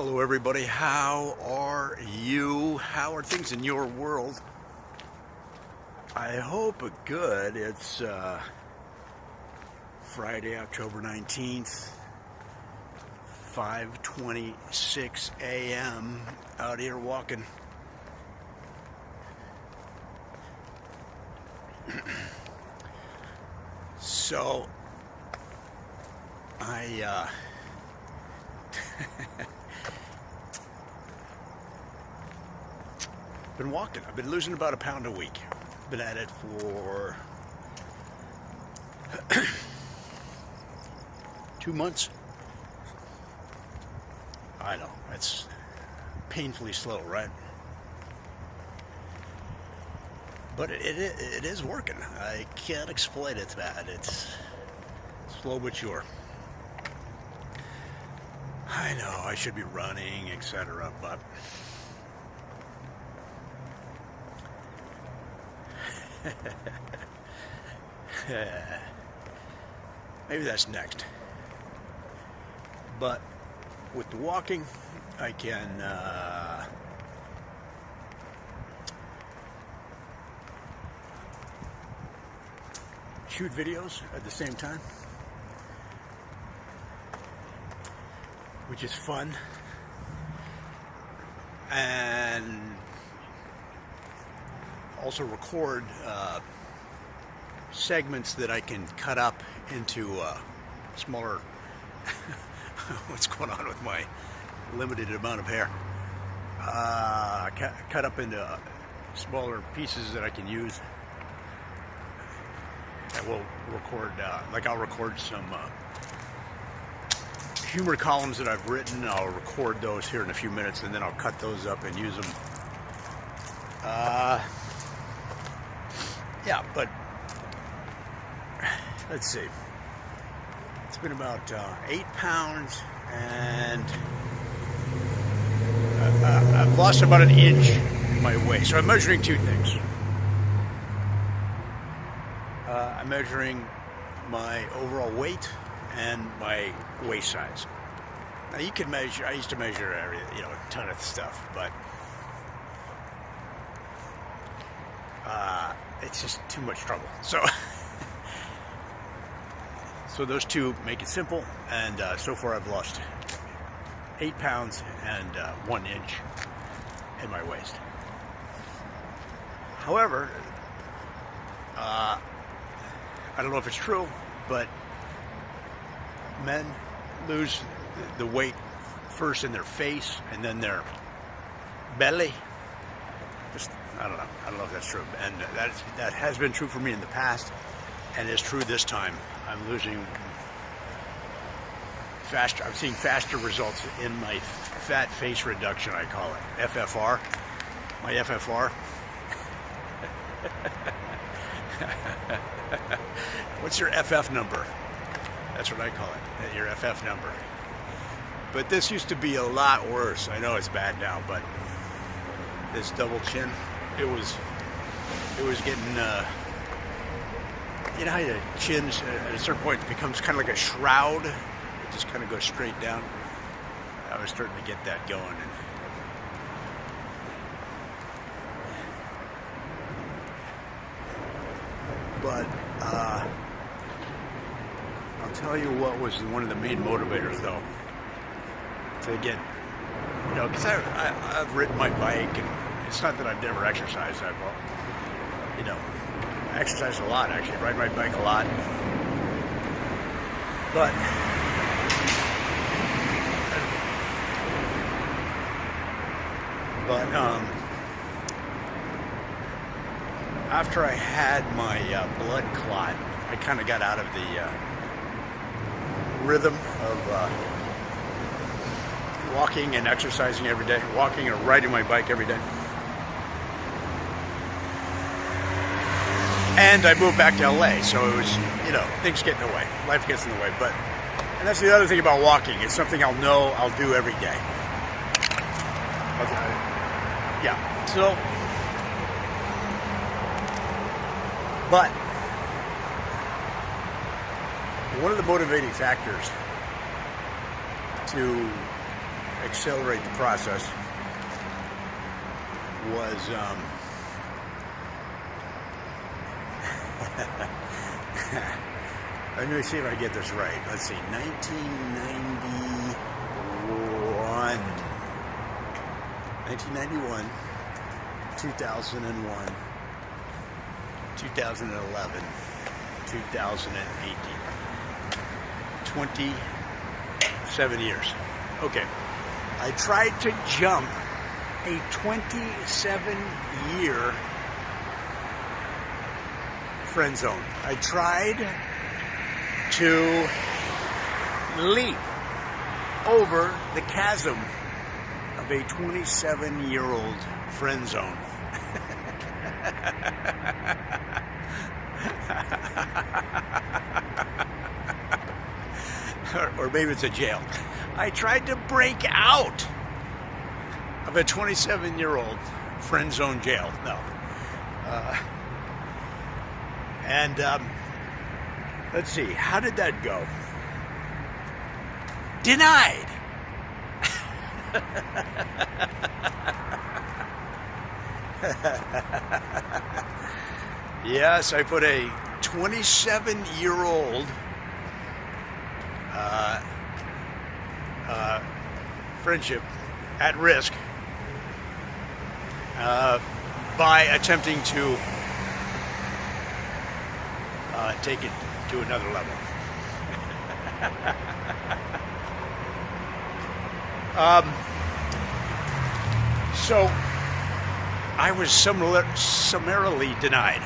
Hello everybody, how are you? How are things in your world? I hope good. It's Friday, October 19th, 5:26 a.m. out here walking. So I been walking. I've been losing about a pound a week. Been at it for 2 months. I know, it's painfully slow, right? But it is working. I can't explain it, man. It's slow but sure. I know I should be running, etc., but maybe that's next. But with the walking, I can shoot videos at the same time, which is fun, and also record segments that I can cut up into smaller what's going on with my limited amount of hair, cut up into smaller pieces that I can use. I will record, I'll record some humor columns that I've written. I'll record those here in a few minutes, and then I'll cut those up and use them. Yeah, but let's see. It's been about 8 pounds, and I've lost about an inch in my waist. So I'm measuring two things. I'm measuring my overall weight and my waist size. Now you can measure. I used to measure a ton of stuff, but it's just too much trouble. So those two make it simple, and so far I've lost 8 pounds and 1 inch in my waist. However, I don't know if it's true, but men lose the weight first in their face and then their belly. I don't know if that's true, and that has been true for me in the past, and is true this time. I'm losing faster. I'm seeing faster results in my fat face reduction. I call it FFR. My FFR. What's your FF number? That's what I call it. Your FF number. But this used to be a lot worse. I know it's bad now, but this double chin, it was getting, you know how your chin at a certain point becomes kind of like a shroud? It just kind of goes straight down. I was starting to get that going. But I'll tell you what was one of the main motivators, though, to get, because I've ridden my bike, and it's not that I've never exercised. I've, exercised a lot, actually. I ride my bike a lot. But after I had my blood clot, I kind of got out of the rhythm of walking and exercising every day, walking or riding my bike every day. And I moved back to LA, so it was, things get in the way. Life gets in the way. And that's the other thing about walking. It's something I'll do every day. Yeah. So, but one of the motivating factors to accelerate the process was let me see if I get this right. Let's see, 1991, 2001, 2011, 2018. 27 years. Okay. I tried to jump a 27-year friend zone. I tried to leap over the chasm of a 27-year-old friend zone. Or maybe it's a jail. I tried to break out of a 27-year-old friend zone jail. No. Let's see, how did that go? Denied. Yes, I put a 27-year-old friendship at risk by attempting to take it to another level. So I was summarily denied,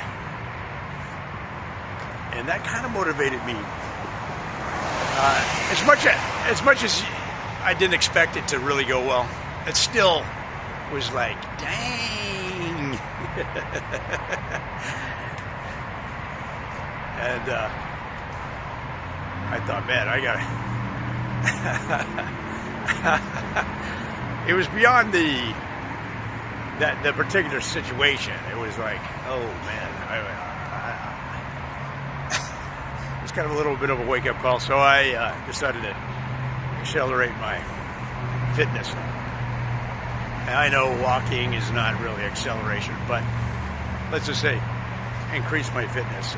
and that kind of motivated me. As much as I didn't expect it to really go well, it still was like, dang. And I thought, man, I gotta. It was beyond the particular situation. It was like, oh man, it was kind of a little bit of a wake-up call. So I decided to accelerate my fitness. And I know walking is not really acceleration, but let's just say increase my fitness.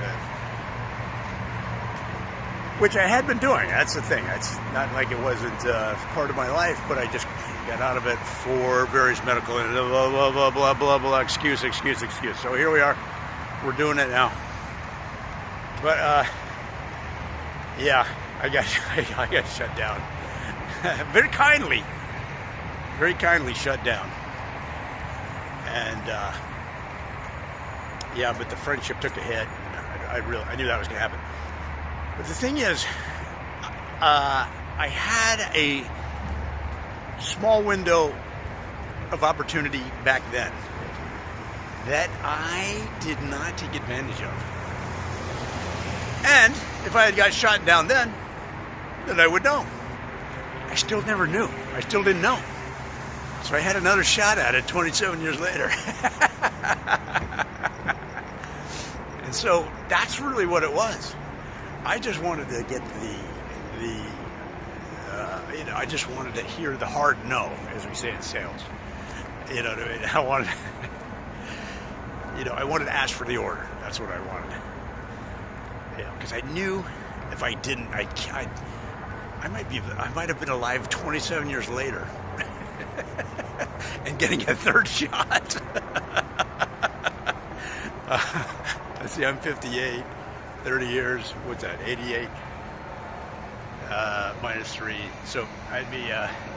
Which I had been doing. That's the thing. It's not like it wasn't part of my life, but I just got out of it for various medical and blah, blah, blah, blah, blah, blah, excuse. So here we are. We're doing it now. But, yeah, I got shut down. Very kindly shut down. And, yeah, but the friendship took a hit. I knew that was going to happen. But the thing is, I had a small window of opportunity back then that I did not take advantage of. And if I had got shot down then I would know. I still never knew. I still didn't know. So I had another shot at it 27 years later. And so that's really what it was. I just wanted to get I just wanted to hear the hard no, as we say in sales. You know what I mean? I wanted to ask for the order. That's what I wanted. Because I knew if I didn't, I might have been alive 27 years later and getting a third shot. Let's see, I'm 58. 30 years, what's that, 88 minus 3, so I'd be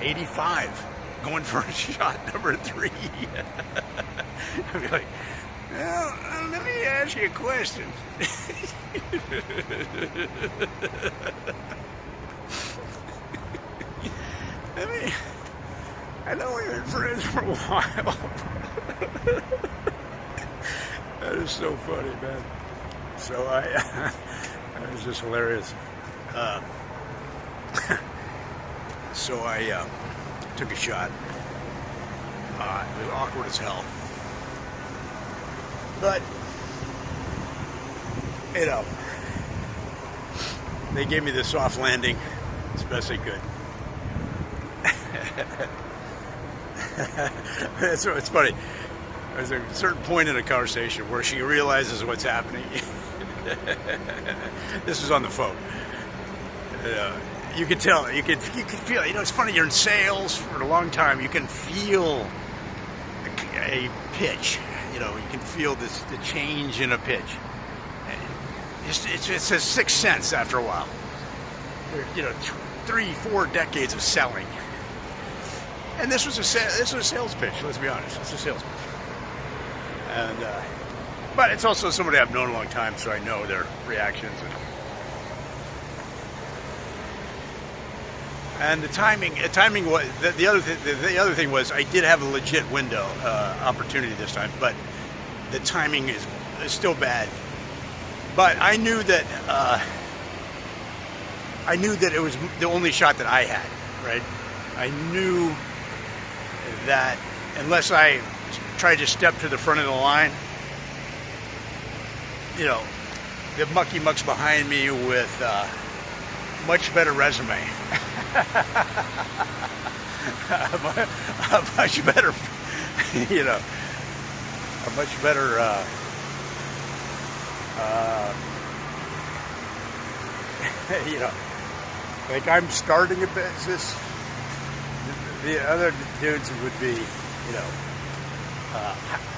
85 going for a shot number 3. I'd be like, well, let me ask you a question. I know we've been friends for a while. That is so funny, man. So that was just hilarious. So I took a shot. It was awkward as hell. But, they gave me the soft landing as best they could. It's funny. There's a certain point in a conversation where she realizes what's happening. This was on the phone. You can tell. You can feel. You know, it's funny. You're in sales for a long time. You can feel a pitch. You know, you can feel the change in a pitch. It's a sixth sense after a while. You know, 3-4 decades of selling, and this was a sales pitch. Let's be honest, it's a sales pitch. And but it's also somebody I've known a long time, so I know their reactions and the timing. The timing was the other thing was I did have a legit window opportunity this time, but the timing is still bad. But I knew that it was the only shot that I had, right? I knew that unless I tried to step to the front of the line, you know, the mucky mucks behind me with much better resume, a much better, you know, a much better. You know, like I'm starting a business. The other dudes would be, you know,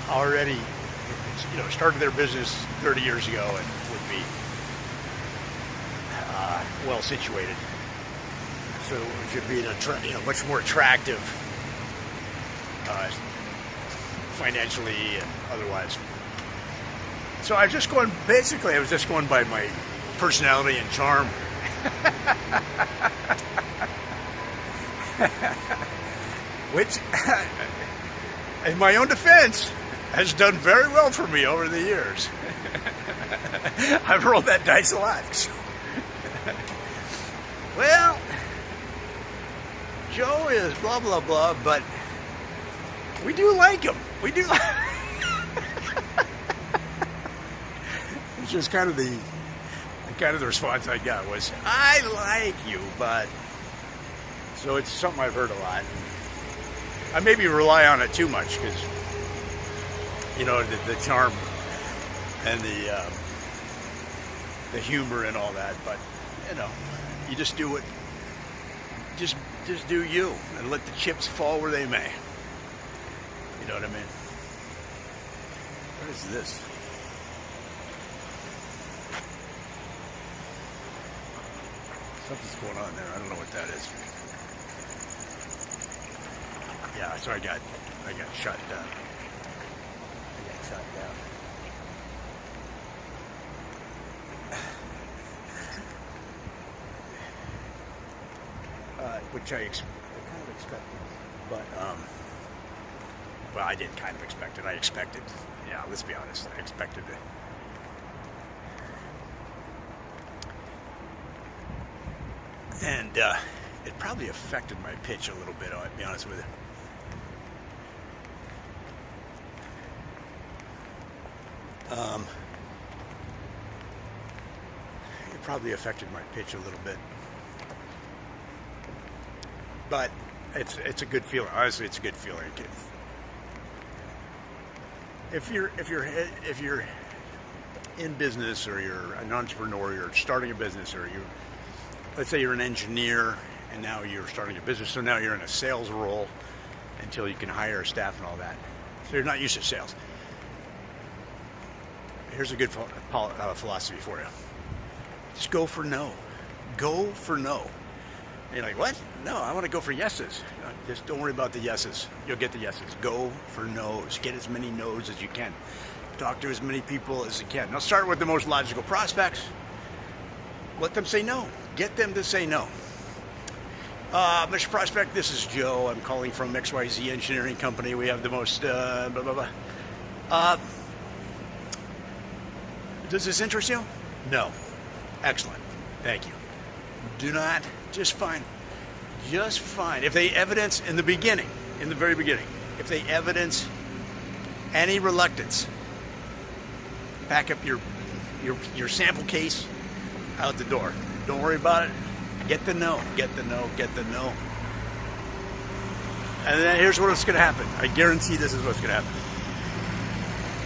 already, you know, started their business 30 years ago and would be well situated. So it should be much more attractive financially and otherwise. So I was just going by my personality and charm. Which, in my own defense, has done very well for me over the years. I've rolled that dice a lot. Well, Joe is blah, blah, blah, but we do like him. We do like It's just kind of the response I got was, I like you, but... So it's something I've heard a lot. I maybe rely on it too much because, you know, the charm and the humor and all that. But, you know, you just do it. Just do you and let the chips fall where they may. You know what I mean? What is this? Something's going on there. I don't know what that is. Yeah, so I got shut down. I got shut down. Which I kind of expected, but well, I didn't kind of expect it. I expected. Yeah, let's be honest. I expected it. And it probably affected my pitch a little bit, I'll be honest with you. It probably affected my pitch a little bit. But it's a good feeling. Honestly, it's a good feeling. If you're in business, or you're an entrepreneur, you're starting a business, or let's say you're an engineer and now you're starting a business, so now you're in a sales role until you can hire a staff and all that. So you're not used to sales. Here's a good philosophy for you. Just go for no. Go for no. And you're like, what? No, I want to go for yeses. Just don't worry about the yeses. You'll get the yeses. Go for no's. Get as many no's as you can. Talk to as many people as you can. Now start with the most logical prospects. Let them say no. Get them to say no. Mr. Prospect, this is Joe. I'm calling from XYZ Engineering Company. We have the most blah, blah, blah. Does this interest you? No. Excellent. Thank you. Do not. Just fine. Just fine. If they evidence in the beginning, in the very beginning, if they evidence any reluctance, pack up your sample case out the door. Don't worry about it. Get the no. Get the no. Get the no. And then here's what's going to happen. I guarantee this is what's going to happen.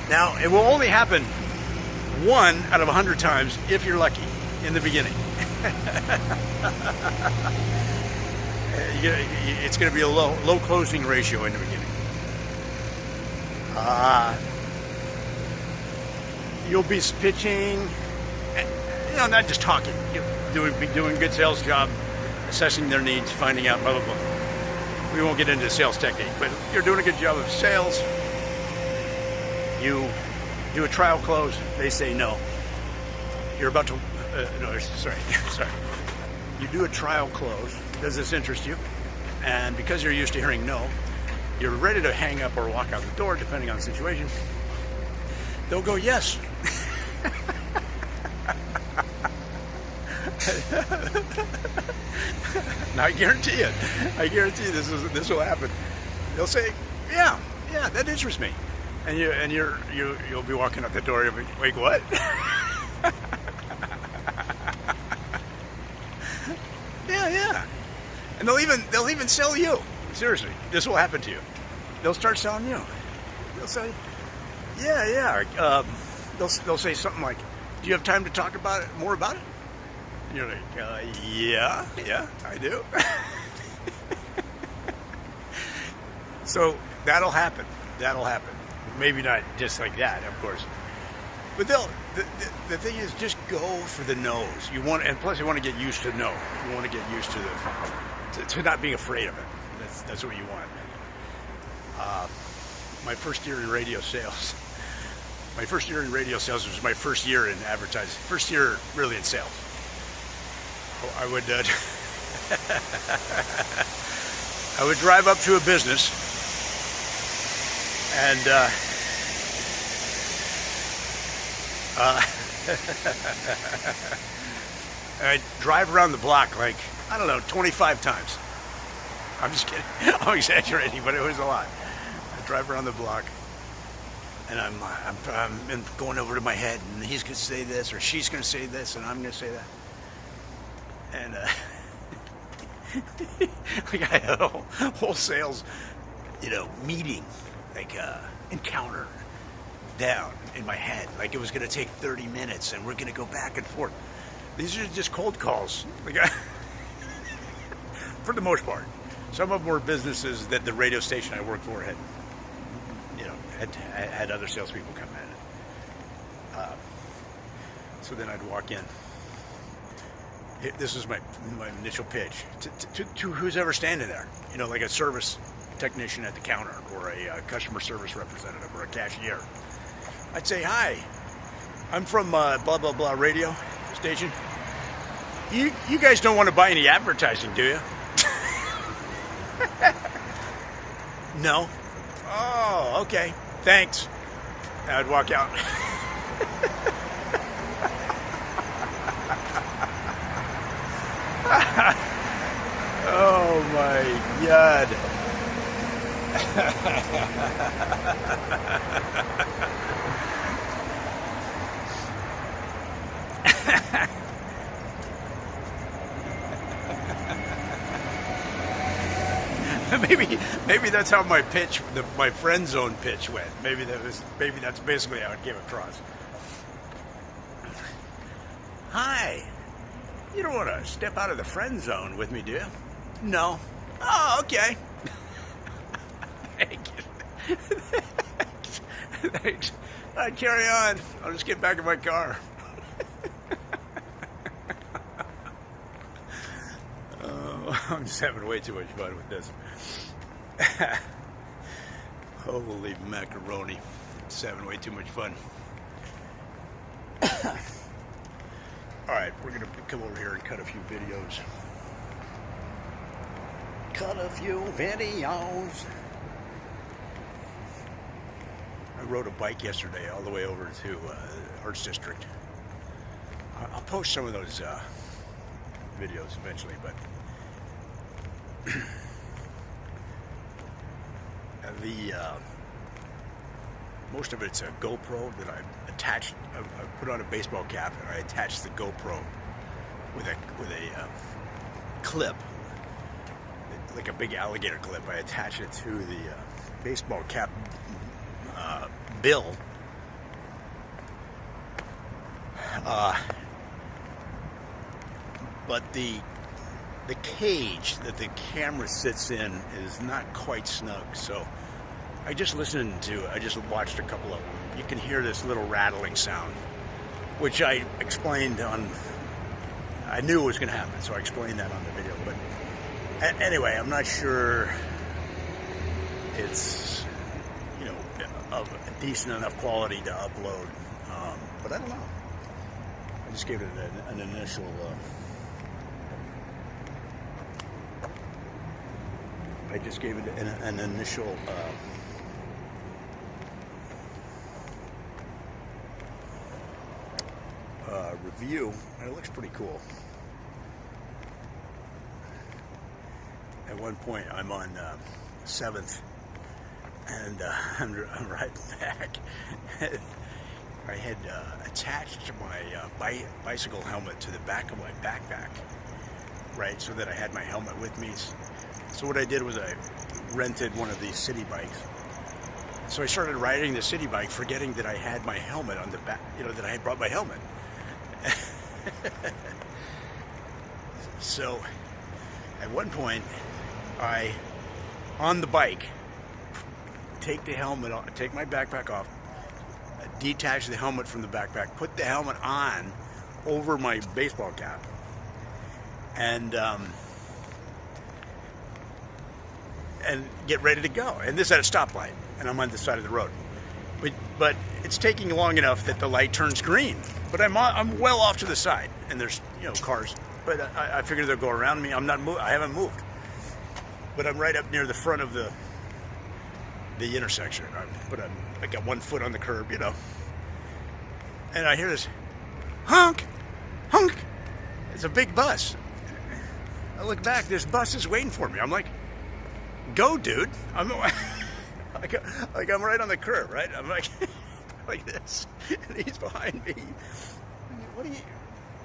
Now, it will only happen 1 out of 100 times if you're lucky in the beginning. It's going to be a low closing ratio in the beginning. You'll be pitching, not just talking. You'll be doing a good sales job, assessing their needs, finding out, blah, blah, blah. We won't get into the sales technique, but you're doing a good job of sales. You do a trial close, they say no. You're about to, sorry. You do a trial close. Does this interest you? And because you're used to hearing no, you're ready to hang up or walk out the door, depending on the situation. They'll go yes. Now I guarantee this will happen. They'll say, yeah, that interests me, and you'll be walking out the door. You'll be, wait, what? Yeah, and they'll even sell you. Seriously, this will happen to you. They'll start selling you. They'll say, yeah. They'll say something like, "Do you have time to talk more about it?" And you're like, yeah, I do. So that'll happen. Maybe not just like that, of course. But the thing is, just go for the no's. And plus you want to get used to no. You want to get used to not being afraid of it. That's what you want. My first year in radio sales. Was my first year in advertising. First year really in sales. I would drive up to a business and I'd drive around the block like, 25 times. I'm just kidding. I'm exaggerating, but it was a lot. I'd drive around the block and I'm going over to my head, and he's going to say this or she's going to say this and I'm going to say that. And like I had a whole sales, meeting, encounter down in my head. Like it was going to take 30 minutes, and we're going to go back and forth. These are just cold calls, for the most part. Some of them were businesses that the radio station I worked for had other salespeople come in. So then I'd walk in. This is my initial pitch to who's ever standing there, like a service technician at the counter or a customer service representative or a cashier. I'd say, hi, I'm from blah, blah, blah radio station. You guys don't want to buy any advertising, do you? No. Oh, okay. Thanks. And I'd walk out. Oh my God. Maybe that's how my pitch, my friend zone pitch went. Maybe that's basically how it came across. Hi. You don't want to step out of the friend zone with me, do you? No. Oh, okay. Thanks. All right, carry on. I'll just get back in my car. Oh, I'm just having way too much fun with this. Holy macaroni. Just having way too much fun. Alright, we're going to come over here and cut a few videos. I rode a bike yesterday all the way over to Arts District. I'll post some of those videos eventually, but most of it's a GoPro that I attached. I put on a baseball cap and I attached the GoPro with a clip. like a big alligator clip. I attach it to the baseball cap bill. But the cage that the camera sits in is not quite snug, so I just watched a couple of them. You can hear this little rattling sound, which I explained on, I knew it was going to happen, so I explained that on the video. But anyway, I'm not sure it's, you know, of a decent enough quality to upload, but I don't know. I just gave it an initial an initial review, and it looks pretty cool. At one point, I'm on 7th, and I'm riding back. I had attached my bicycle helmet to the back of my backpack, right, so that I had my helmet with me. So what I did was I rented one of these city bikes. So I started riding the city bike, forgetting that I had my helmet on the back, you know, that I had brought my helmet. So at one point, on the bike, take the helmet off, take my backpack off, detach the helmet from the backpack, put the helmet on over my baseball cap, and get ready to go. And this at a stoplight, and I'm on the side of the road. But it's taking long enough that the light turns green. But I'm well off to the side, and there's, you know, cars. But I figured they'll go around me. I haven't moved. But I'm right up near the front of the intersection. I got one foot on the curb, you know. And I hear this honk, honk. It's a big bus. I look back. This bus is waiting for me. I'm like, go, dude. I'm like I'm right on the curb, right? I'm like like this, and he's behind me.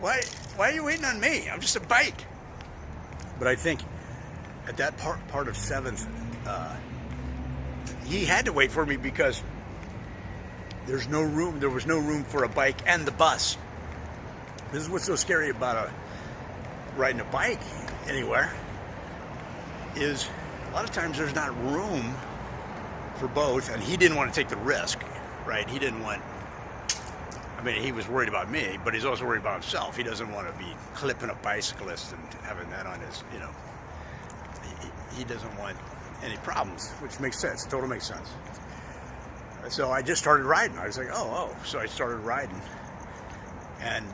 Why are you waiting on me? I'm just a bike. But I think at that part of 7th, he had to wait for me because there was no room for a bike and the bus. This is what's so scary about riding a bike anywhere, is a lot of times there's not room for both, and he didn't want to take the risk, right? He didn't want, I mean, he was worried about me, but he's also worried about himself. He doesn't want to be clipping a bicyclist and having that on his, you know, he doesn't want any problems, which makes sense, totally makes sense. So I just started riding. I was like, oh, so I started riding, and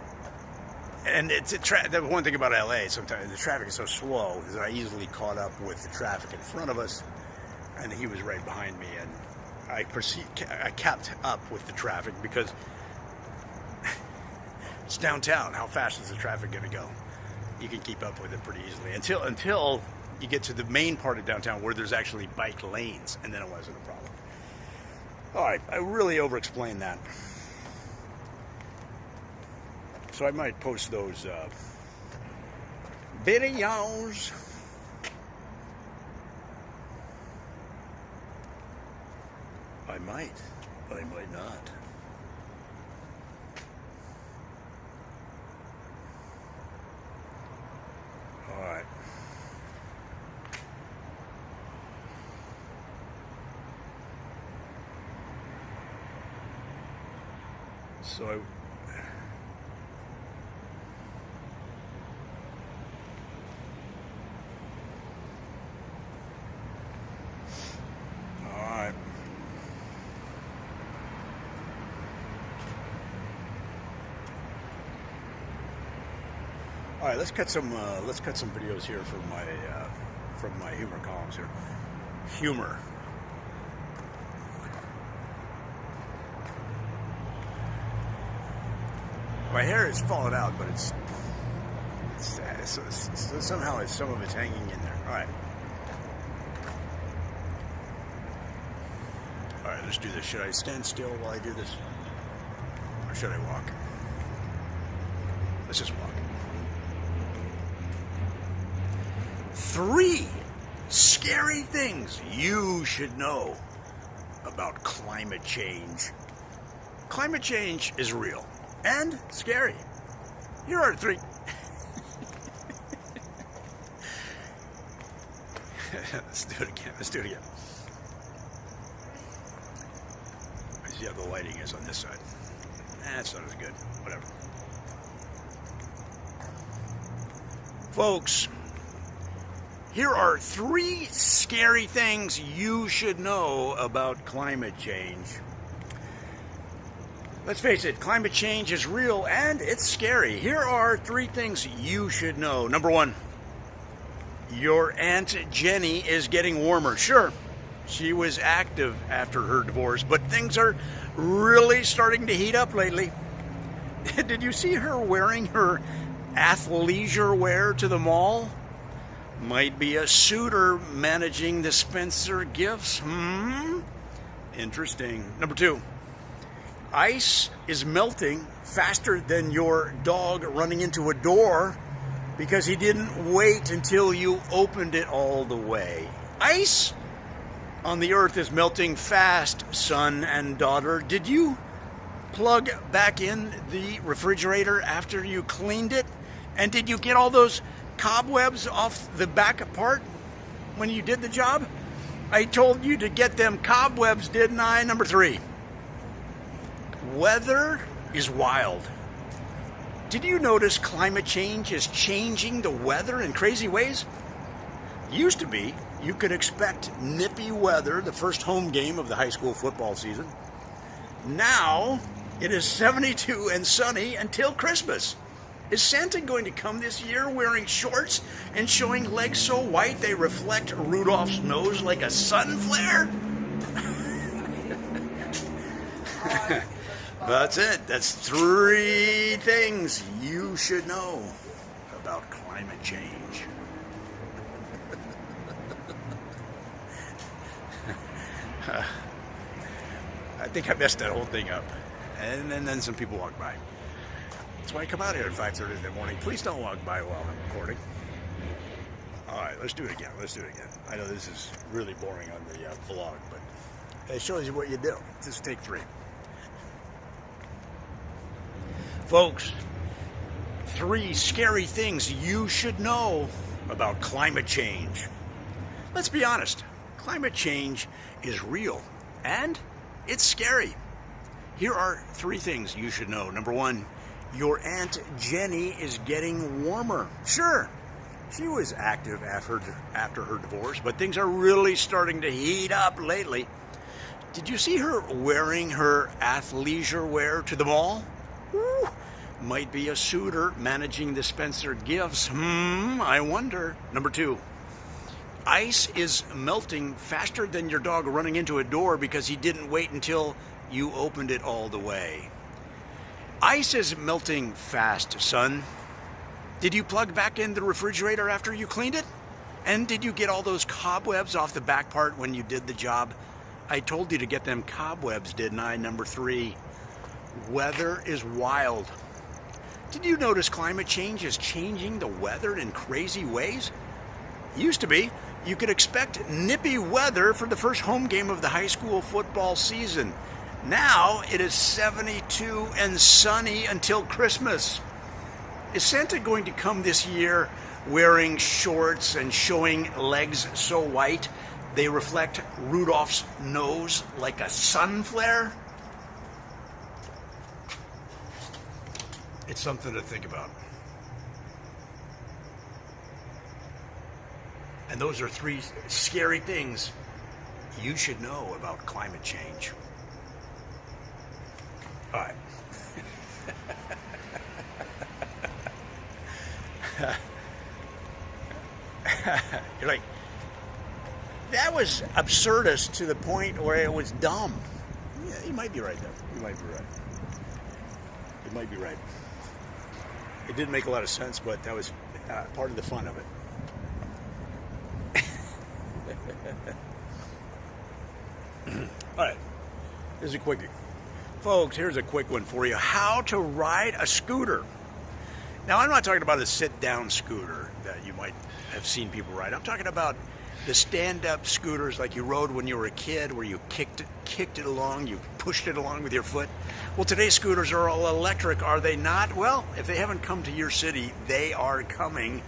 it's the one thing about LA, sometimes the traffic is so slow that I easily caught up with the traffic in front of us, and he was right behind me, and I kept up with the traffic because it's downtown. How fast is the traffic going to go? You can keep up with it pretty easily until you get to the main part of downtown where there's actually bike lanes, and then it wasn't a problem. All right, I really over-explained that. So I might post those videos. I might, but I might not. All right. So all right, let's cut some videos here from my humor columns here. Humor. My hair is falling out, but it's somehow some of it's hanging in there. All right. All right, let's do this. Should I stand still while I do this, or should I walk? Let's just walk. 3 scary things you should know about climate change. Climate change is real and scary. Here are 3. Let's do it again. Let's do it again. I see how the lighting is on this side. That's not as good. Whatever. Folks, here are 3 scary things you should know about climate change. Let's face it, climate change is real and it's scary. Here are 3 things you should know. Number 1, your Aunt Jenny is getting warmer. Sure, she was active after her divorce, but things are really starting to heat up lately. Did you see her wearing her athleisure wear to the mall? Might be a suitor managing the Spencer gifts. Interesting. Number 2, ice is melting faster than your dog running into a door because he didn't wait until you opened it all the way. Ice on the earth is melting fast, son and daughter. Did you plug back in the refrigerator after you cleaned it? And did you get all those cobwebs off the back part when you did the job? I told you to get them cobwebs, didn't I? Number 3, weather is wild. Did you notice climate change is changing the weather in crazy ways? Used to be, you could expect nippy weather the first home game of the high school football season. Now, it is 72 and sunny until Christmas. Is Santa going to come this year wearing shorts and showing legs so white they reflect Rudolph's nose like a sun flare? That's it. That's 3 things you should know about climate change. I think I messed that whole thing up. And then some people walk by. That's why I come out here at 5:30 in the morning. Please don't walk by while I'm recording. All right, let's do it again. Let's do it again. I know this is really boring on the vlog, but it shows you what you do. Just take 3. Folks, 3 scary things you should know about climate change. Let's be honest, climate change is real and it's scary. Here are 3 things you should know. Number 1, your Aunt Jenny is getting warmer. Sure, she was active after her divorce, but things are really starting to heat up lately. Did you see her wearing her athleisure wear to the mall? Woo. Might be a suitor managing the Spencer gifts. I wonder. Number 2, ice is melting faster than your dog running into a door because he didn't wait until you opened it all the way. Ice is melting fast, son. Did you plug back in the refrigerator after you cleaned it? And did you get all those cobwebs off the back part when you did the job? I told you to get them cobwebs, didn't I? Number 3, weather is wild. Did you notice climate change is changing the weather in crazy ways? Used to be, you could expect nippy weather for the first home game of the high school football season. Now it is 72 and sunny until Christmas. Is Santa going to come this year wearing shorts and showing legs so white they reflect Rudolph's nose like a sun flare? It's something to think about. And those are 3 scary things you should know about climate change. All right. You're like, that was absurdist to the point where it was dumb. Yeah, you might be right there. You might be right. You might be right. It didn't make a lot of sense, but that was part of the fun of it. All right, here's a quickie. Folks, here's a quick one for you. How to ride a scooter. Now, I'm not talking about a sit-down scooter that you might have seen people ride. I'm talking about the stand-up scooters like you rode when you were a kid, where you kicked it along, you pushed it along with your foot. Well, today's scooters are all electric, are they not? Well, if they haven't come to your city, they are coming.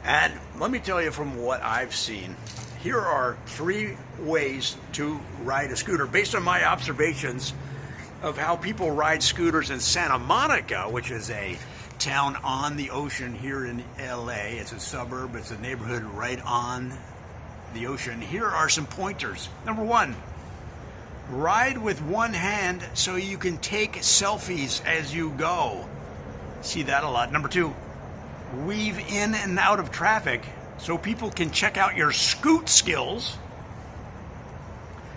And let me tell you from what I've seen, here are 3 ways to ride a scooter based on my observations of how people ride scooters in Santa Monica, which is a town on the ocean here in LA. It's a suburb, it's a neighborhood right on the ocean. Here are some pointers. Number 1, ride with one hand so you can take selfies as you go. See that a lot. Number 2, weave in and out of traffic so people can check out your scoot skills.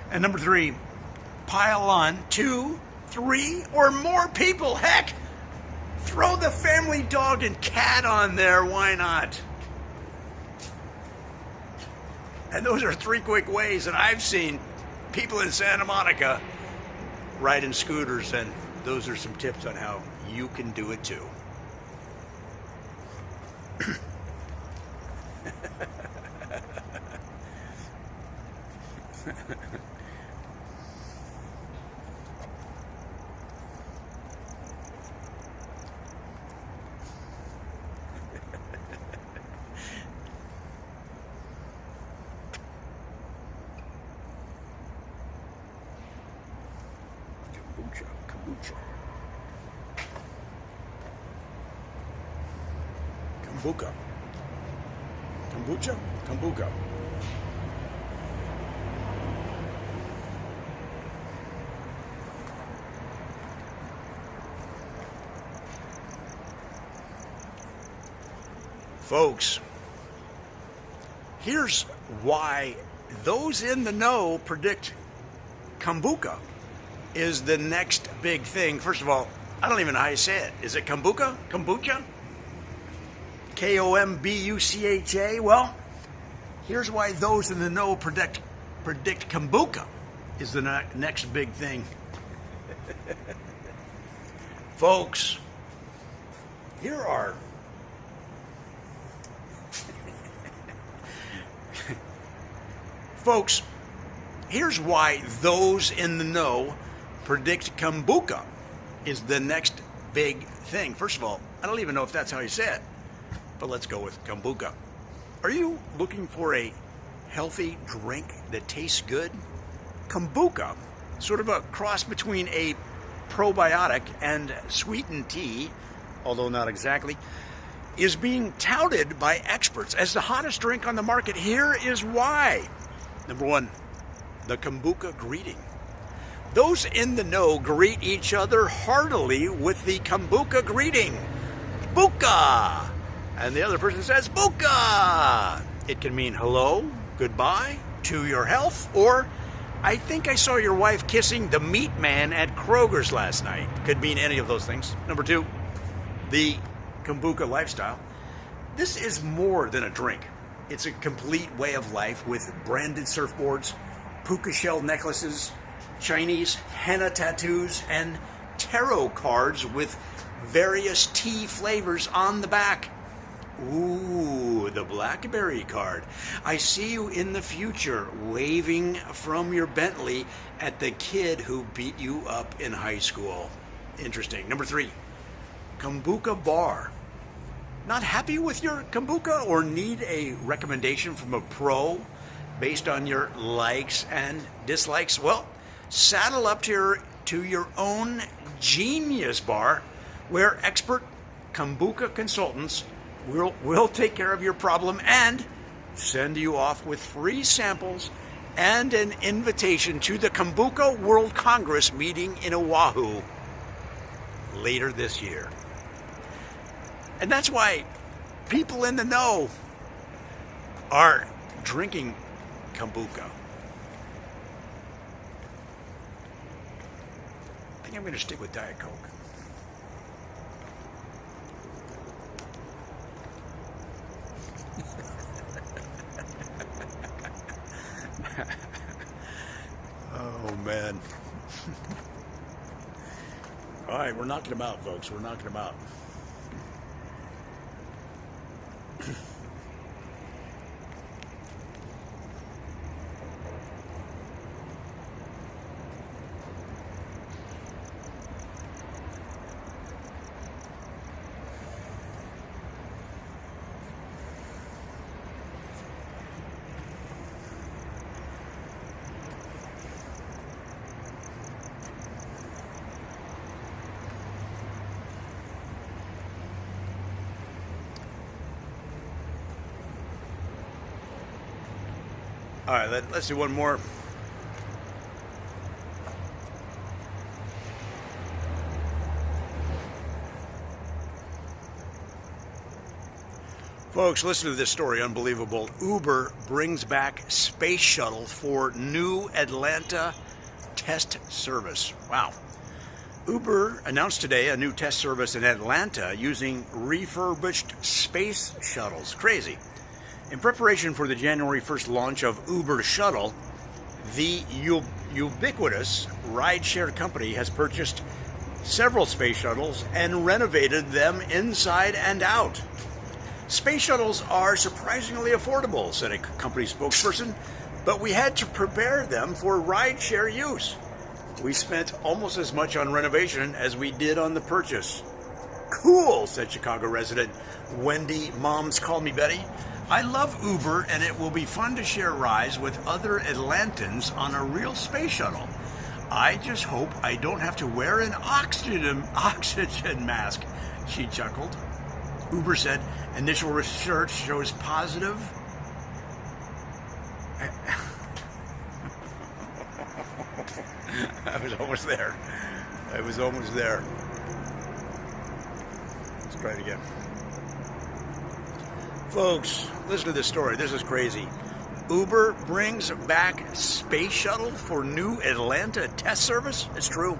And number 3, pile on 2, 3, or more people. Heck, throw the family dog and cat on there, why not? And those are 3 quick ways that I've seen people in Santa Monica riding scooters, and those are some tips on how you can do it too. Kombucha. Kombucha. Kombucha? Kombucha. Folks, here's why those in the know predict kombucha is the next big thing. First of all, I don't even know how you say it. Is it kombucha? Kombucha? Kombucha? Well, here's why those in the know predict kombucha is the next big thing. Folks, here are folks, here's why those in the know predict kombucha is the next big thing. First of all, I don't even know if that's how you say it, but let's go with kombucha. Are you looking for a healthy drink that tastes good? Kombucha, sort of a cross between a probiotic and sweetened tea, although not exactly, is being touted by experts as the hottest drink on the market. Here is why. Number 1, the kombucha greeting. Those in the know greet each other heartily with the kombucha greeting. Buka! And the other person says, Buka! It can mean hello, goodbye, to your health, or I think I saw your wife kissing the meat man at Kroger's last night. Could mean any of those things. Number 2, the kombucha lifestyle. This is more than a drink. It's a complete way of life with branded surfboards, puka shell necklaces, Chinese henna tattoos, and tarot cards with various tea flavors on the back. Ooh, the blackberry card. I see you in the future waving from your Bentley at the kid who beat you up in high school. Interesting. Number 3, kombucha bar. Not happy with your kombucha or need a recommendation from a pro based on your likes and dislikes? Well, saddle up to your own genius bar where expert kombucha consultants will take care of your problem and send you off with free samples and an invitation to the Kombucha World Congress meeting in Oahu later this year. And that's why people in the know are drinking kombucha. I think I'm going to stick with Diet Coke. Oh, man. All right, we're knocking them out, folks. We're knocking them out. All right, let's do one more. Folks, listen to this story. Unbelievable. Uber brings back space shuttle for new Atlanta test service. Wow. Uber announced today a new test service in Atlanta using refurbished space shuttles. Crazy. In preparation for the January 1st launch of Uber Shuttle, the ubiquitous rideshare company has purchased several space shuttles and renovated them inside and out. Space shuttles are surprisingly affordable, said a company spokesperson, but we had to prepare them for rideshare use. We spent almost as much on renovation as we did on the purchase. Cool, said Chicago resident Wendy Moms Call Me Betty. I love Uber, and it will be fun to share rides with other Atlantans on a real space shuttle. I just hope I don't have to wear an oxygen mask, she chuckled. Uber said initial research shows positive. I was almost there. Let's try it again. Folks, listen to this story. This is crazy. Uber brings back space shuttle for new Atlanta test service? It's true.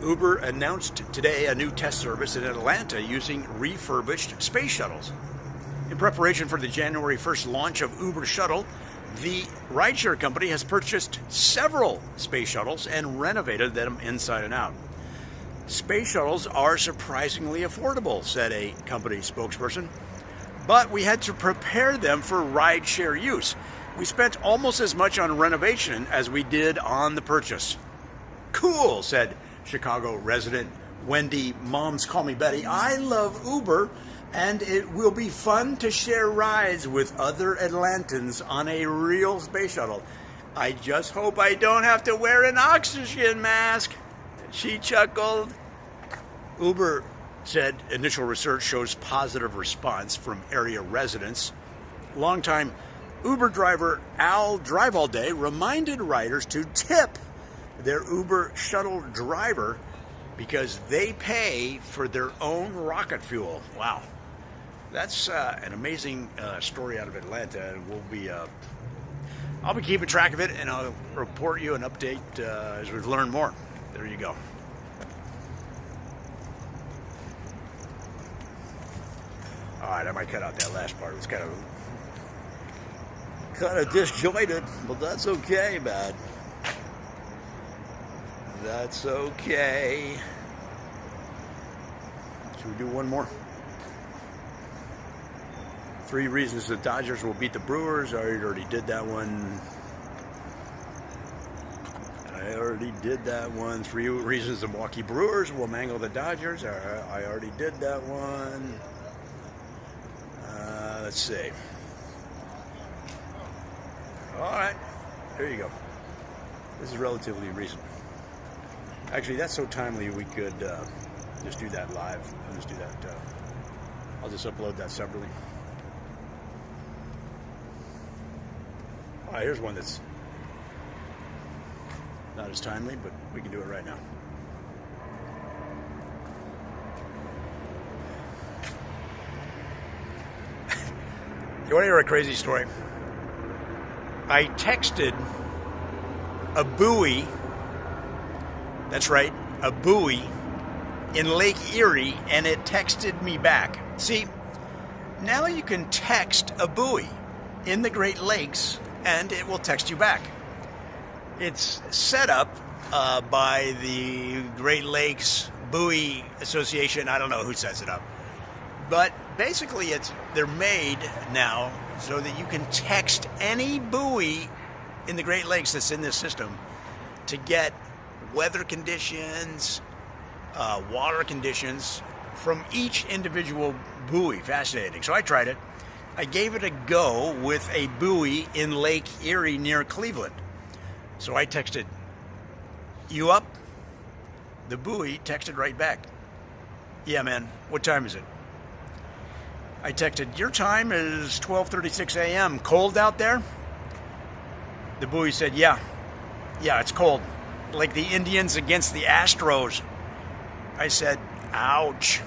Uber announced today a new test service in Atlanta using refurbished space shuttles. In preparation for the January 1st launch of Uber Shuttle, the rideshare company has purchased several space shuttles and renovated them inside and out. Space shuttles are surprisingly affordable, said a company spokesperson, but we had to prepare them for rideshare use. We spent almost as much on renovation as we did on the purchase. Cool, said Chicago resident Wendy Moms Call Me Betty. I love Uber, and it will be fun to share rides with other Atlantans on a real space shuttle. I just hope I don't have to wear an oxygen mask, she chuckled. Uber said initial research shows positive response from area residents. Longtime Uber driver Al Drive All Day reminded riders to tip their Uber shuttle driver because they pay for their own rocket fuel. Wow. That's an amazing story out of Atlanta, and I'll be keeping track of it, and I'll report you an update as we've learned more. There you go. All right, I might cut out that last part. It's kind of disjointed, but that's okay, man. That's okay. Should we do one more? 3 reasons the Dodgers will beat the Brewers. I already did that one. 3 reasons the Milwaukee Brewers will mangle the Dodgers. I already did that one. Let's see. All right, there you go. This is relatively recent. Actually, that's so timely we could just do that live. I'll just do that. I'll just upload that separately. All right, here's one that's not as timely, but we can do it right now. You want to hear a crazy story? I texted a buoy, that's right, a buoy in Lake Erie, and it texted me back. See, now you can text a buoy in the Great Lakes, and it will text you back. It's set up by the Great Lakes Buoy Association. I don't know who sets it up. But basically, they're made now so that you can text any buoy in the Great Lakes that's in this system to get weather conditions, water conditions from each individual buoy. Fascinating. So I tried it. I gave it a go with a buoy in Lake Erie near Cleveland. So I texted, "You up?" The buoy texted right back, "Yeah, man, what time is it?" I texted, "Your time is 12:36 a.m. Cold out there?" The buoy said, yeah, it's cold. Like the Indians against the Astros. I said, ouch.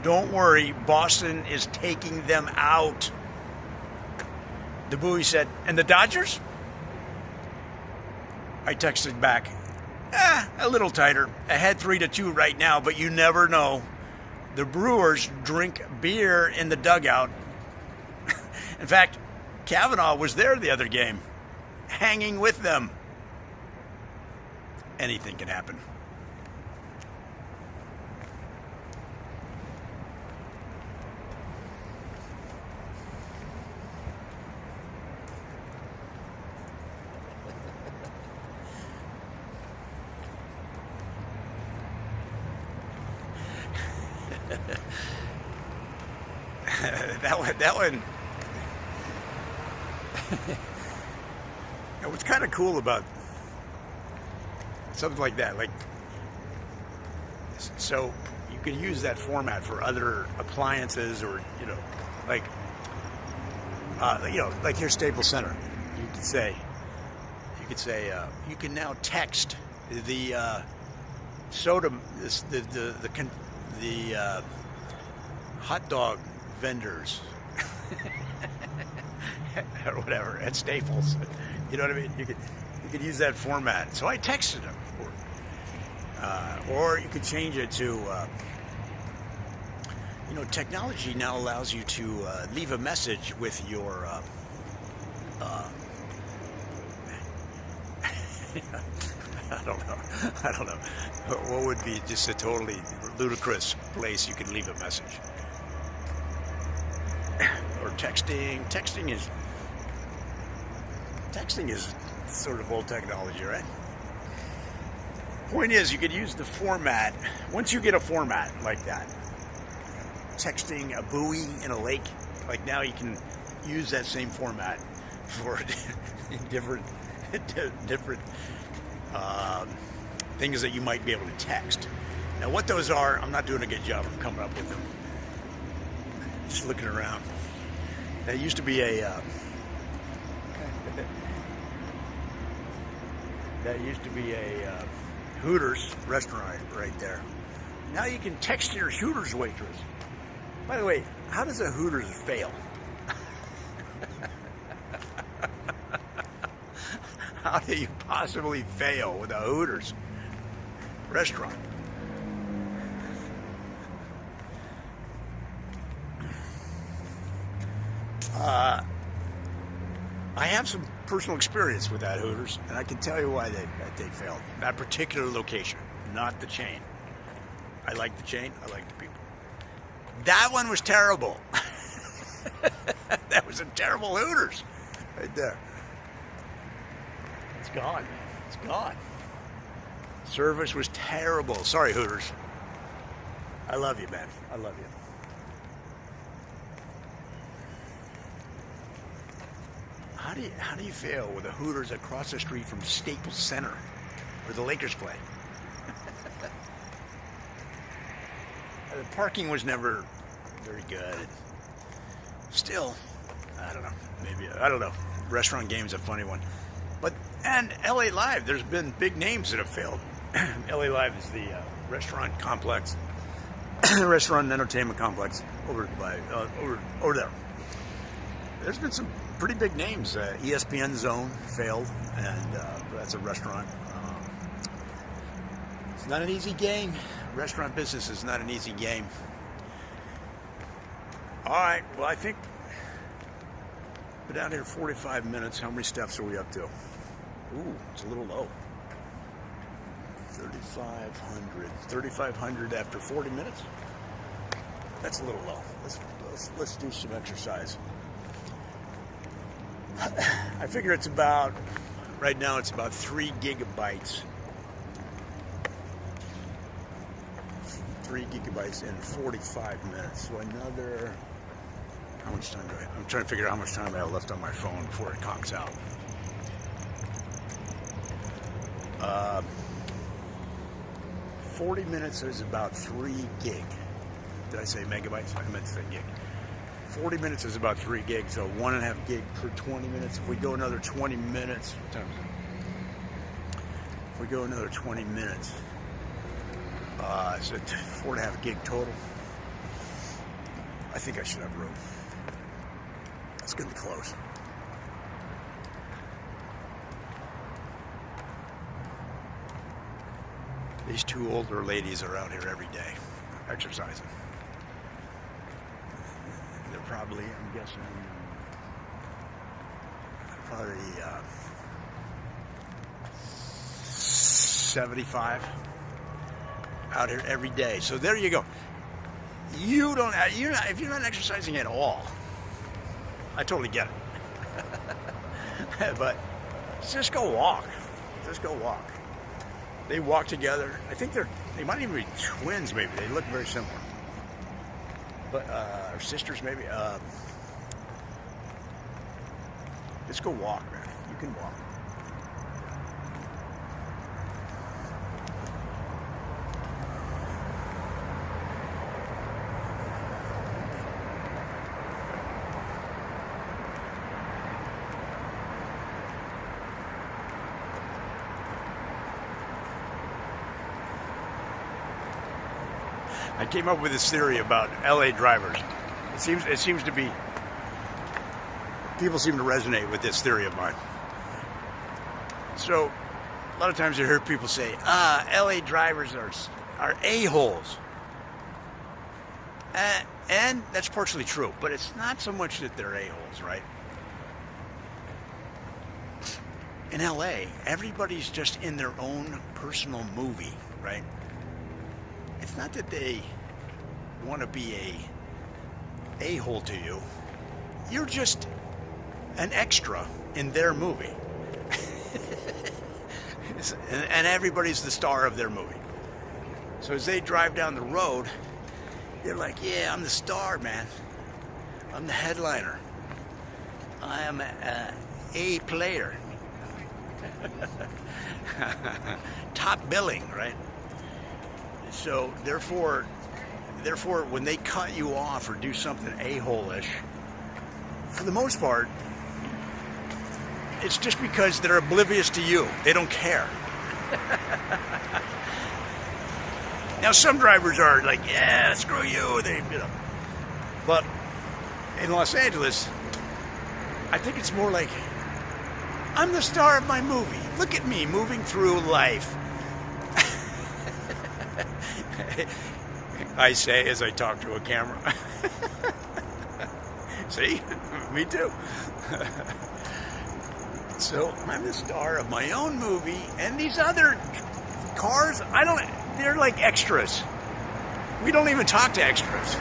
Don't worry, Boston is taking them out. The buoy said, and the Dodgers? I texted back, a little tighter. Ahead 3-2 right now, but you never know. The Brewers drink beer in the dugout. In fact, Kavanaugh was there the other game, hanging with them. Anything can happen. that one. What's kind of cool about something like that, like, so you could use that format for other appliances, or like like your Staples Center. You could say you can now text the soda, the hot dog vendors or whatever at Staples. You know what I mean? You could use that format. So I texted him, or you could change it to technology now allows you to leave a message with your I don't know. What would be just a totally ludicrous place you can leave a message? Or texting. Texting is sort of old technology, right? Point is, you could use the format. Once you get a format like that, texting a buoy in a lake, like now you can use that same format for different things that you might be able to text. Now, what those are, I'm not doing a good job of coming up with them. Just looking around. There used to be a Hooters restaurant right there. Now you can text your Hooters waitress. By the way, how does a Hooters fail? How do you possibly fail with a Hooters restaurant? I have some personal experience with that Hooters, and I can tell you why they failed. That particular location, not the chain. I like the chain. I like the people. That one was terrible. That was a terrible Hooters right there. It's gone. It's gone. Service was terrible. Sorry, Hooters. I love you, man. I love you. How do you fail with a Hooters across the street from Staples Center, where the Lakers play? The parking was never very good. Still, I don't know. Maybe, I don't know. Restaurant game's a funny one. And LA Live, there's been big names that have failed. LA Live is the restaurant complex, restaurant and entertainment complex over there. There's been some pretty big names. ESPN Zone failed, and that's a restaurant. It's not an easy game. Restaurant business is not an easy game. All right, well, I think we're down here 45 minutes. How many steps are we up to? Ooh, it's a little low. 3,500. 3,500 after 40 minutes? That's a little low. Let's do some exercise. I figure it's about, right now it's about 3 gigabytes. 3 gigabytes in 45 minutes. So another, how much time do I'm trying to figure out how much time I have left on my phone before it conks out. 40 minutes is about 3 gig. Did I say megabytes? I meant to say gig. 40 minutes is about 3 gigs, so 1.5 gig per 20 minutes. If we go another 20 minutes, what time is it? If we go another 20 minutes, it's at 4.5 gig total. I think I should have room. It's gonna be close. These 2 older ladies are out here every day, exercising. They're probably, I'm guessing, probably 75 out here every day. So there you go. If you're not exercising at all, I totally get it. But just go walk. Just go walk. They walk together. I think they might even be twins, maybe. They look very similar. But, or sisters, maybe. Just go walk, man. You can walk. I came up with this theory about LA drivers. It seems to be, people seem to resonate with this theory of mine. So a lot of times I hear people say, LA drivers are a-holes. And that's partially true, but it's not so much that they're a-holes, right? In LA, everybody's just in their own personal movie, right? It's not that they want to be a-hole to you. You're just an extra in their movie. And everybody's the star of their movie. So as they drive down the road, they're like, yeah, I'm the star, man. I'm the headliner. I am a player. Top billing, right? So therefore, when they cut you off or do something a-hole-ish, for the most part, it's just because they're oblivious to you. They don't care. Now, some drivers are like, yeah, screw you. But in Los Angeles, I think it's more like, I'm the star of my movie. Look at me moving through life. I say as I talk to a camera. See? Me too. So I'm the star of my own movie, and these other cars, they're like extras. We don't even talk to extras.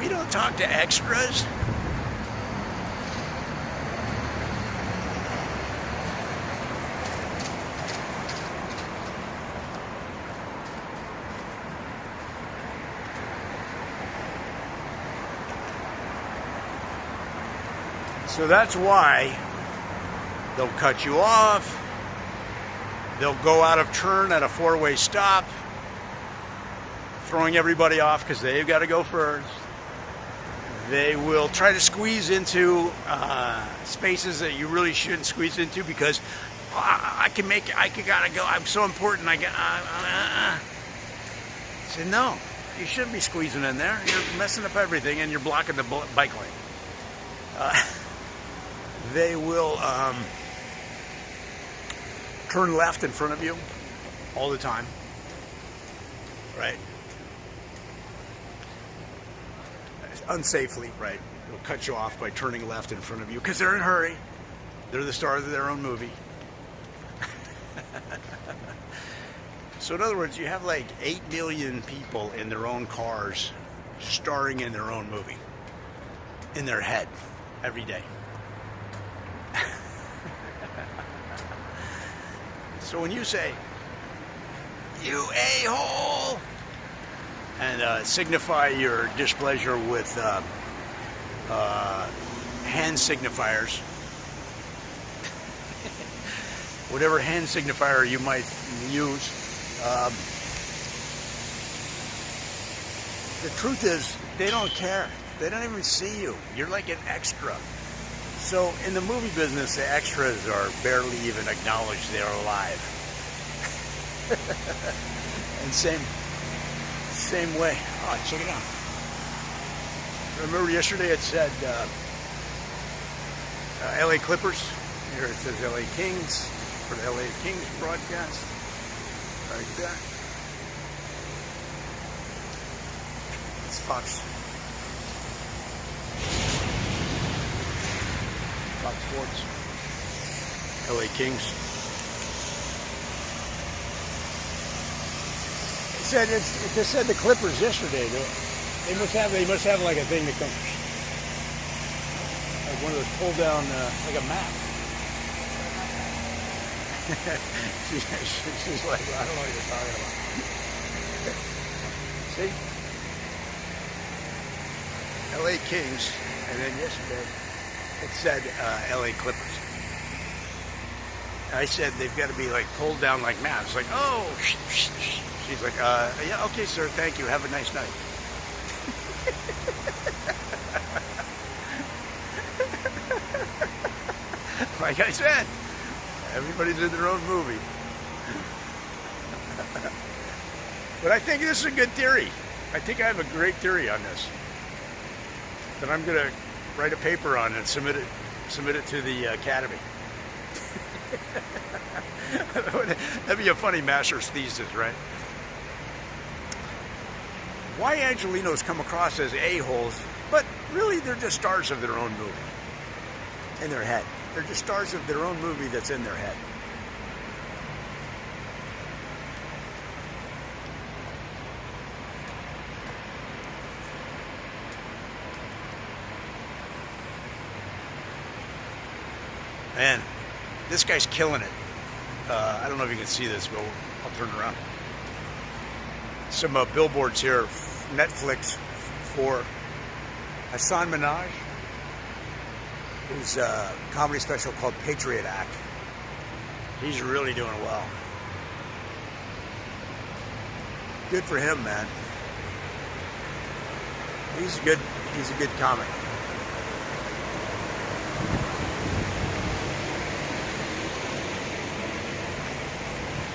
We don't talk to extras. So that's why they'll cut you off. They'll go out of turn at a 4-way stop, throwing everybody off because they've got to go first. They will try to squeeze into spaces that you really shouldn't squeeze into because I gotta go. I'm so important. Say no. You shouldn't be squeezing in there. You're messing up everything, and you're blocking the bike lane. They will turn left in front of you all the time, right? Unsafely, right? They'll cut you off by turning left in front of you because they're in a hurry. They're the stars of their own movie. So in other words, you have like 8 million people in their own cars starring in their own movie in their head every day. So when you say, you a-hole, and signify your displeasure with hand signifiers, whatever hand signifier you might use. The truth is, they don't care. They don't even see you. You're like an extra. So in the movie business, the extras are barely even acknowledged they're alive. And same way. Oh, check it out. Remember yesterday it said LA Clippers. Here it says LA Kings for the LA Kings broadcast. Right there. It's Fox Sports. LA Kings. It just said the Clippers yesterday. They must have like a thing that comes like one of those pull down like a map. she's like, I don't know what you're talking about. See? LA Kings, and then yesterday it said LA Clippers. I said they've got to be like pulled down like maps. Like, oh, she's like, yeah, okay, sir, thank you. Have a nice night. Like I said, everybody's in their own movie. But I think this is a good theory. I think I have a great theory on this that I'm going to write a paper on and submit it to the Academy. That'd be a funny master's thesis, right? Why Angelinos come across as a-holes, but really they're just stars of their own movie in their head. They're just stars of their own movie that's in their head. Man, this guy's killing it. I don't know if you can see this, but I'll turn around. Some billboards here, Netflix for Hassan Minaj, whose comedy special called Patriot Act. He's really doing well. Good for him, man. He's a good comic.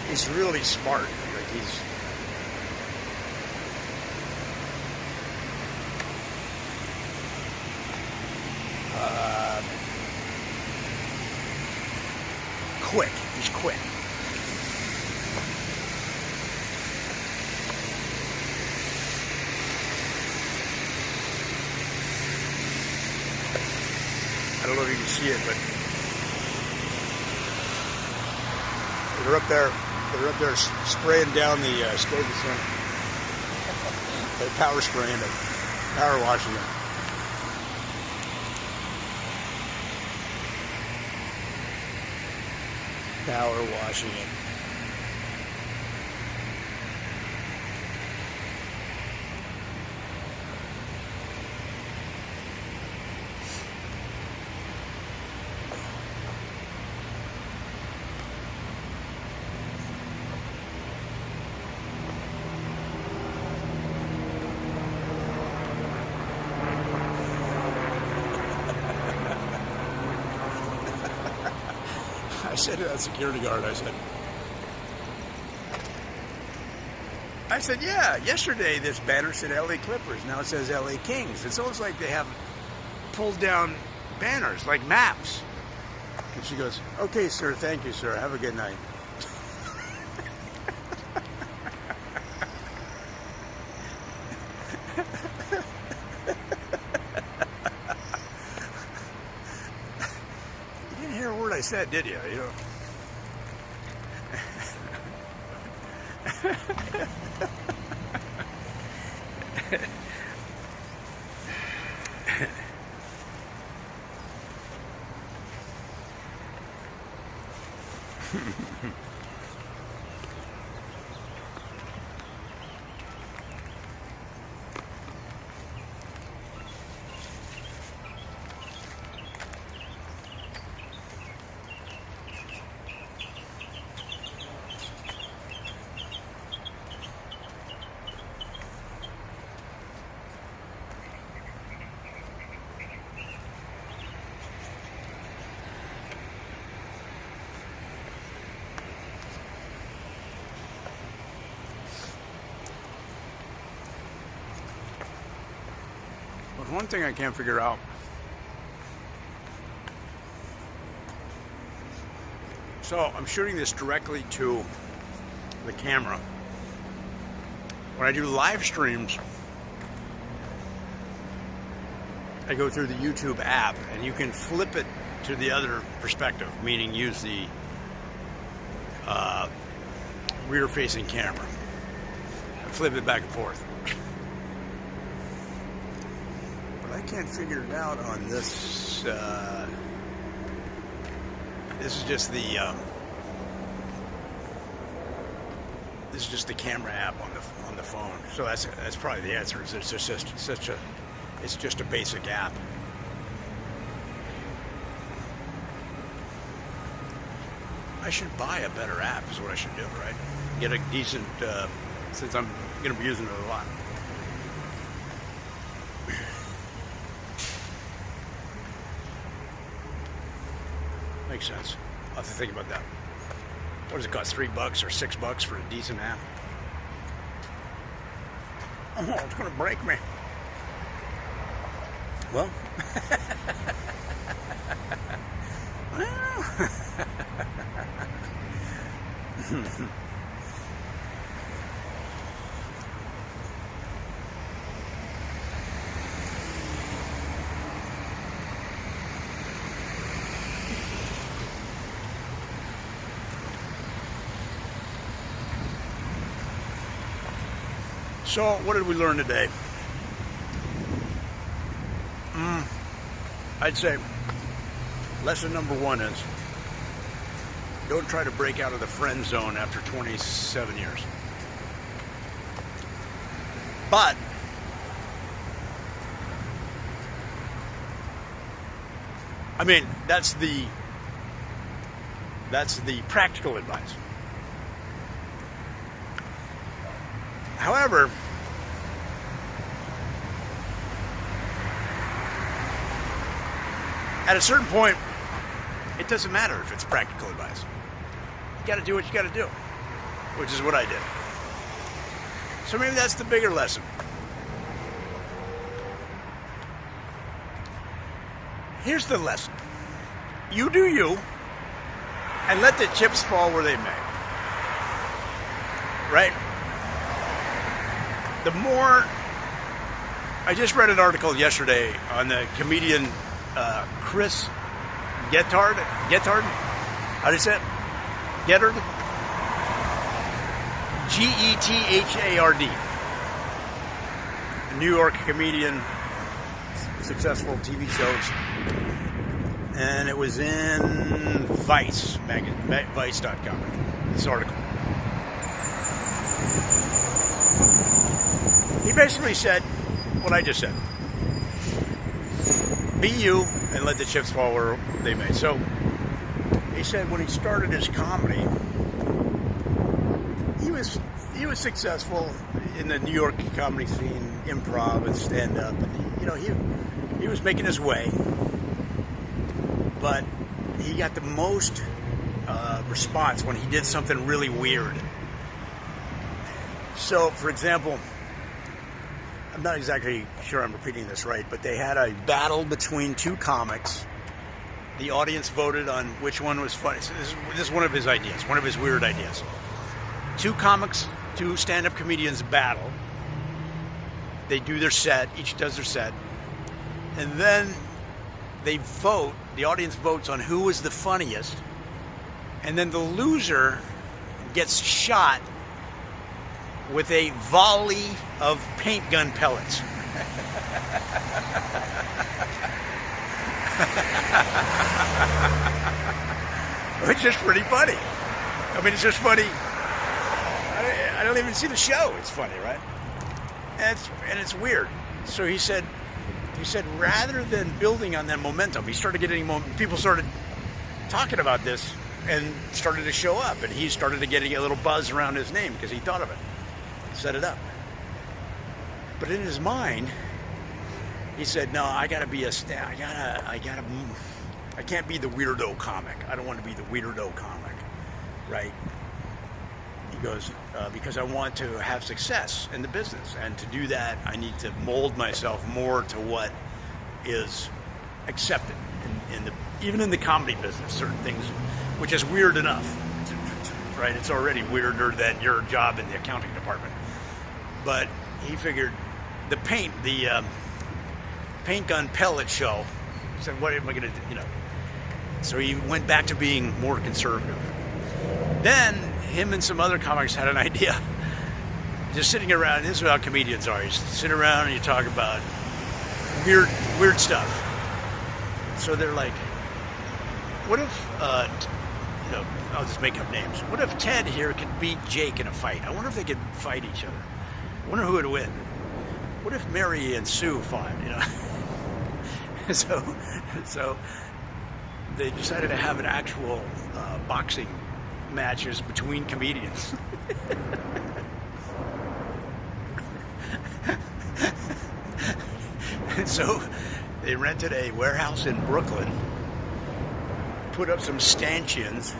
He's really smart. Like he's quick. He's quick. I don't know if you can see it, but they're up there. They're up there spraying down the Staples Center. They're power spraying it, power washing it. Power washing it. I said to that security guard, I said, yeah, yesterday this banner said LA Clippers, now it says LA Kings. It's almost like they have pulled down banners, like maps. And she goes, okay, sir, thank you, sir, have a good night. You didn't hear a word I said, did you? You know. one thing I can't figure out. So I'm shooting this directly to the camera. When I do live streams, I go through the YouTube app, and you can flip it to the other perspective, meaning use the rear-facing camera. Flip it back and forth. But I can't figure it out on this. This is just the camera app on the phone. So that's probably the answer. Is it's just a basic app. I should buy a better app is what I should do, right? Get a decent, since I'm going to be using it a lot. Makes sense. I'll have to think about that. What does it cost, $3 or $6 for a decent app? Oh, it's going to break me. Well, so what did we learn today? I'd say lesson number 1 is don't try to break out of the friend zone after 27 years. But I mean, that's the practical advice. However, at a certain point, it doesn't matter if it's practical advice. You got to do what you got to do, which is what I did. So maybe that's the bigger lesson. Here's the lesson. You do you, and let the chips fall where they may. Right? The more... I just read an article yesterday on the comedian Chris Gethard? How do you say it? Gethard? Gethard. A New York comedian, successful TV shows. And it was in Vice, Vice.com, this article. He basically said what I just said. Be you and let the chips fall where they may. So he said when he started his comedy, he was successful in the New York comedy scene, improv and stand-up, and he was making his way. But he got the most response when he did something really weird. So, for example, I'm not exactly sure I'm repeating this right, but they had a battle between two comics. The audience voted on which one was funny. So this is one of his ideas, one of his weird ideas. Two comics, two stand-up comedians battle. They do their set, each does their set, and then they vote, the audience votes on who was the funniest, and then the loser gets shot with a volley of paint gun pellets. Which is pretty funny. I mean, it's just funny. I don't even see the show. It's funny, right? And it's weird. So he said rather than building on that momentum, he started getting people started talking about this and started to show up, and he started to get a little buzz around his name because he thought of it, set it up. But in his mind, he said, "No, I gotta be I can't be the weirdo comic. I don't want to be the weirdo comic, right? goes, because I want to have success in the business, and to do that, I need to mold myself more to what is accepted even in the comedy business. Certain things, which is weird enough, right? It's already weirder than your job in the accounting department. But he figured the paint gun pellet show. He said, "What am I going to do?" You know. So he went back to being more conservative. Then him and some other comics had an idea. Just sitting around. This is how comedians are. You sit around and you talk about weird stuff. So they're like, what if, I'll just make up names. What if Ted here could beat Jake in a fight? I wonder if they could fight each other. I wonder who would win. What if Mary and Sue fought, you know? So they decided to have an actual boxing matches between comedians. And so they rented a warehouse in Brooklyn, put up some stanchions,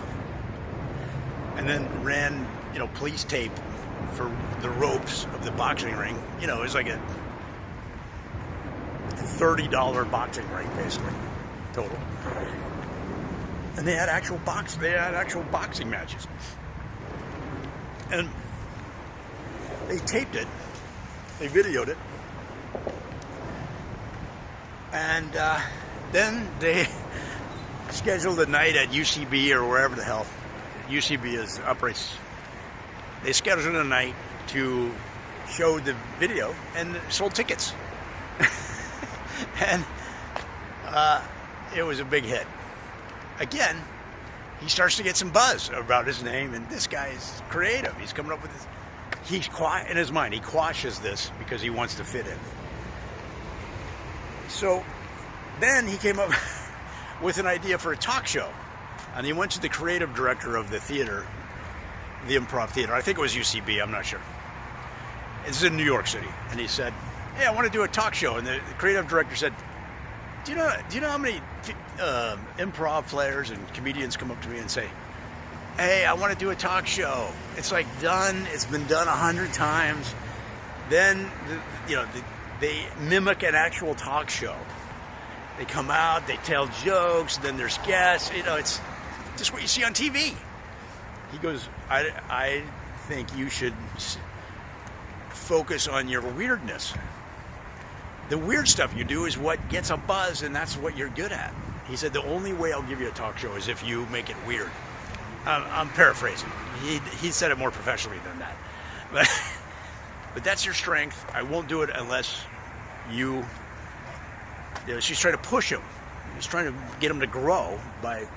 and then ran, police tape for the ropes of the boxing ring. It was like a $30 boxing ring, basically, total. And they had actual boxing matches. And they taped it, they videoed it, and then they scheduled a night at UCB or wherever the hell. UCB is Uprace. They scheduled a night to show the video and sold tickets. And it was a big hit. Again, he starts to get some buzz about his name, and this guy is creative. He's coming up with this. He's quiet in his mind. He quashes this because he wants to fit in. So then he came up with an idea for a talk show, and he went to the creative director of the theater, the Improv Theater. I think it was UCB. I'm not sure. It's in New York City, and he said, "Hey, I want to do a talk show." And the creative director said, Do you know how many improv players and comedians come up to me and say, "Hey, I want to do a talk show. It's like done. It's been done 100 times." Then, they mimic an actual talk show. They come out, they tell jokes, then there's guests. It's just what you see on TV. He goes, I think you should focus on your weirdness. The weird stuff you do is what gets a buzz, and that's what you're good at. He said, the only way I'll give you a talk show is if you make it weird. I'm paraphrasing. He said it more professionally than that. But that's your strength. I won't do it unless she's trying to push him. She's trying to get him to grow by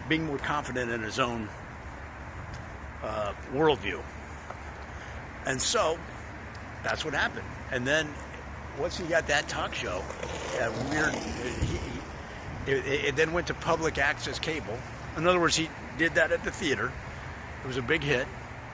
being more confident in his own worldview. And so that's what happened. And then once he got that talk show, it then went to public access cable. In other words, he did that at the theater. It was a big hit.